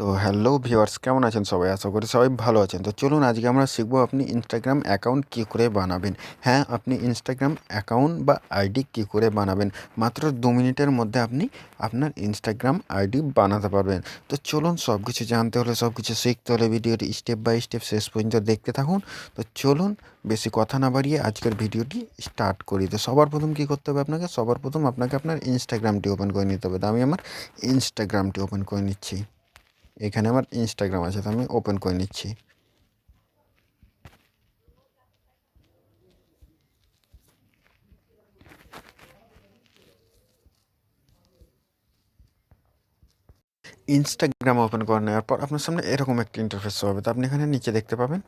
তো hello viewers, কেমন আছেন সবাই? আশা করি সবাই ভালো আছেন। তো চলুন আজকে আমরা শিখবো আপনি ইনস্টাগ্রাম অ্যাকাউন্ট কী করে বানাবেন। হ্যাঁ, আপনি ইনস্টাগ্রাম অ্যাকাউন্ট বা আইডি কী করে বানাবেন। মাত্র 2 মিনিটের মধ্যে আপনি আপনার ইনস্টাগ্রাম আইডি বানাতে পারবেন। তো চলুন, সব কিছু জানতে হলে, সব কিছু শিখতে হলে ভিডিওটি স্টেপ বাই স্টেপ শেষ পর্যন্ত দেখতে থাকুন। তো চলুন বেশি কথা না বাড়িয়ে আজকের ভিডিওটি স্টার্ট করি। তো সবার প্রথম কী করতে হবে আপনাকে? সবার প্রথম আপনাকে আপনার ইনস্টাগ্রামটি ওপেন করে নিতে হবে। তো আমি আমার ইনস্টাগ্রামটি ওপেন করে নিচ্ছি। এখানে আমার ইনস্টাগ্রাম আছে, তো আমি ওপেন করে নিচ্ছি। ইনস্টাগ্রাম ওপেন করে নেওয়ার পর আপনার সামনে এরকম একটা ইন্টারফেস হবে। তো আপনি এখানে নিচে দেখতে পাবেন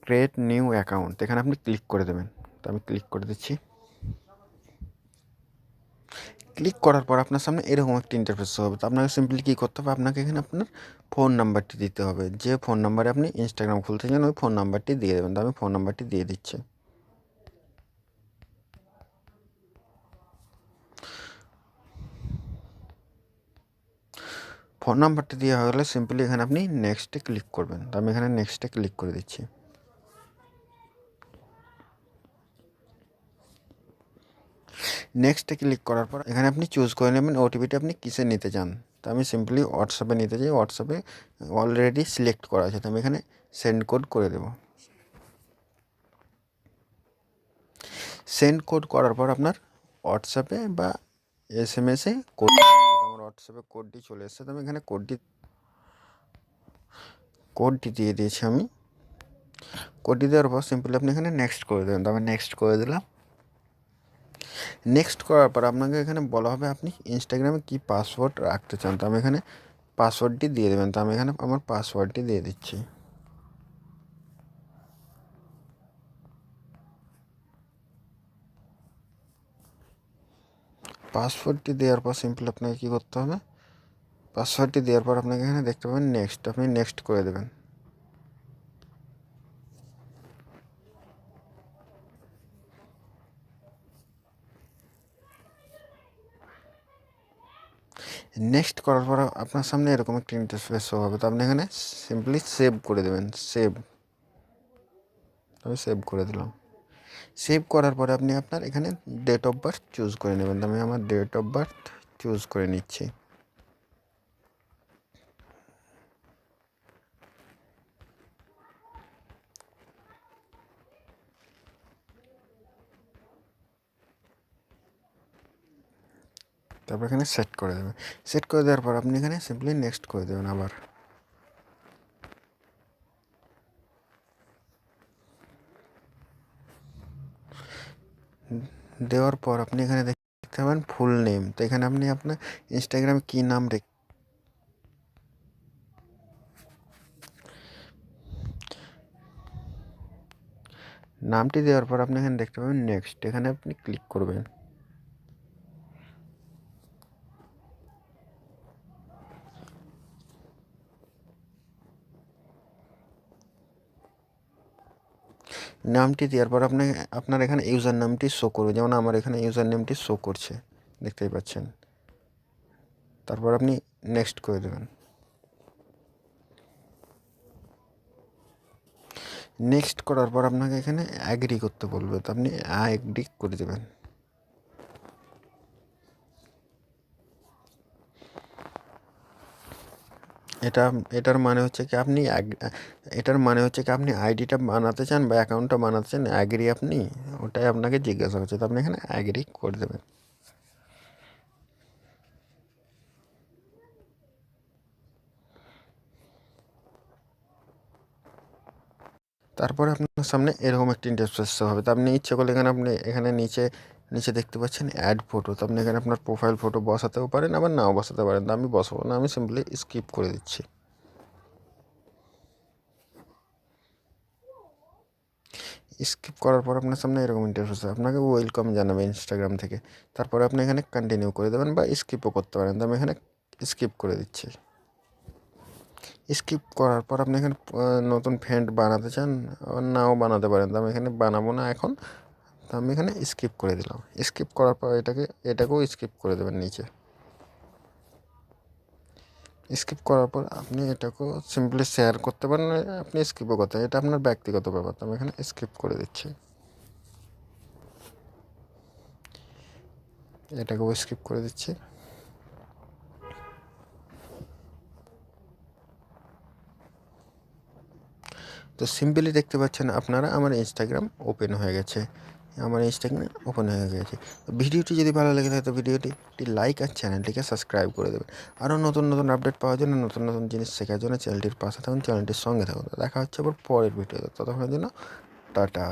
ক্রিয়েট নিউ অ্যাকাউন্ট, এখানে আপনি ক্লিক করে দেবেন। তো আমি ক্লিক করে দিচ্ছি। ক্লিক করার পর আপনার সামনে এরকম একটা ইন্টারফেস হবে। তো আপনাকে সিম্পলি কী করতে হবে, আপনাকে এখানে আপনার ফোন নাম্বারটি দিতে হবে। যে ফোন নাম্বারে আপনি ইনস্টাগ্রাম খুলতে চান ওই ফোন নাম্বারটি দিয়ে দেবেন। তো আমি ফোন নাম্বারটি দিয়ে দিচ্ছি। ফোন নাম্বারটি দেওয়া হয়ে গেলে সিম্পলি এখানে আপনি নেক্সটে ক্লিক করবেন। তো আমি এখানে নেক্সটে ক্লিক করে দিচ্ছি। নেক্সটে ক্লিক করার পর এখানে আপনি চুজ করে নেবেন ওটিপিটি আপনি কিসে নিতে চান। তো আমি সিম্পলি হোয়াটসঅ্যাপে নিতে চাই। হোয়াটসঅ্যাপে অলরেডি সিলেক্ট করা আছে, তো আমি এখানে সেন্ড কোড করে দেবো। সেন্ড কোড করার পর আপনার হোয়াটসঅ্যাপে বা এসএমএসে কোড, আমার হোয়াটসঅ্যাপে কোডটি চলে এসেছে। তো আমি এখানে কোডটি দিয়ে দিয়েছি। আমি কোডটি দেওয়ার পর সিম্পলি আপনি এখানে নেক্সট করে দেবেন। তো আমি নেক্সট করে দিলাম। নেক্সট করার পর আপনাকে এখানে বলা হবে আপনি ইনস্টাগ্রামে কী পাসওয়ার্ড রাখতে চান। তো আমি এখানে পাসওয়ার্ডটি দিয়ে দেবেন। তো আমি এখানে আমার পাসওয়ার্ডটি দিয়ে দিচ্ছি। পাসওয়ার্ডটি দেওয়ার পর সিম্পল আপনাকে কী করতে হবে, পাসওয়ার্ডটি দেওয়ার পর আপনাকে এখানে দেখতে পাবেন নেক্সট, আপনি নেক্সট করে দেবেন। নেক্সট করার পর আপনার সামনে এরকম একটা ইন্টারফেস হবে। তো আপনি এখানে সিম্পলি সেভ করে দেবেন। আমি সেভ করে দিলাম। সেভ করার পরে আপনি আপনার এখানে ডেট অফ বার্থ চুজ করে নেবেন। তো আমি আমার ডেট অফ বার্থ চুজ করে নিচ্ছি। তারপর এখানে সেট করে দেবেন। সেট করে দেওয়ার পর আপনি এখানে সিম্পলি নেক্সট করে দেবেন। আবার দেওয়ার পর আপনি এখানে দেখতে পাবেন ফুল নেম। তো এখানে আপনি আপনার ইনস্টাগ্রামে কী নাম নামটি দেওয়ার পর আপনি এখানে দেখতে পাবেন নেক্সট, এখানে আপনি ক্লিক করবেন। নামটি দেওয়ার পর আপনার এখানে ইউজার নামটি শো করবে, যেমন আমার এখানে ইউজার নেমটি শো করছে, দেখতেই পাচ্ছেন। তারপর আপনি নেক্সট করে দেবেন। নেক্সট করার পর আপনাকে এখানে অ্যাগ্রি করতে বলবে, তো আপনি অ্যাগ্রি করে দেবেন। এটা এটার মানে হচ্ছে কি আপনি এটার মানে হচ্ছে কি আপনি আইডিটা বানাতে চান বা অ্যাকাউন্টটা বানাতে চান, অ্যাগ্রি আপনি, ওটাই আপনাকে জিজ্ঞাসা করছে। তো আপনি এখানে অ্যাগ্রি করে দেবেন। তারপরে আপনার সামনে এরকম একটা ইন্টারফেস হবে। তো আপনি ইচ্ছে করলে এখানে আপনি এখানে নিচে নিচে দেখতে পাচ্ছেন অ্যাড ফটো। তো আপনি এখানে আপনার প্রোফাইল ফটো বসাতেও পারেন, আবার নাও বসাতে পারেন। তো আমি বসাবো না, আমি সিম্পলি স্কিপ করে দিচ্ছি। স্কিপ করার পর আপনার সামনে এরকম ইন্টারফেস আপনাকে ওয়েলকাম জানাবে ইনস্টাগ্রাম থেকে। তারপরে আপনি এখানে কন্টিনিউ করে দেবেন বা স্কিপও করতে পারেন। তো আমি এখানে স্কিপ করে দিচ্ছি। স্কিপ করার পর আপনি এখানে নতুন ফ্রেন্ড বানাতে চান, আবার নাও বানাতে পারেন। তো আমি এখানে বানাবো না এখন। তো আমি এখানে স্কিপ করে দিলাম। স্কিপ করার পর এটাকেও স্কিপ করে দেবেন নিচে। স্কিপ করার পর আপনি এটাকেও সিম্পলি শেয়ার করতে পারেন, আপনি স্কিপও করতে পারেন, এটা আপনার ব্যক্তিগত ব্যাপার। তো আমি এখানে স্কিপ করে দিচ্ছি, এটাকেও স্কিপ করে দিচ্ছি। তো সিম্পলি দেখতে পাচ্ছেন আপনারা আমার ইনস্টাগ্রাম ওপেন হয়ে গেছে, আমার ইনস্টাগ্রাম ওপেন হয়ে গেছে। তো ভিডিওটি যদি ভালো লেগে থাকে তো ভিডিওটি একটি লাইক আর চ্যানেলটিকে সাবস্ক্রাইব করে দেবেন। আরও নতুন নতুন আপডেট পাওয়ার জন্য, নতুন নতুন জিনিস শেখার জন্য চ্যানেলটির পাশে থাকুন, চ্যানেলটির সঙ্গে থাকুন। দেখা হচ্ছে আবার পরের ভিডিওতে, ততক্ষণের জন্য টাটা।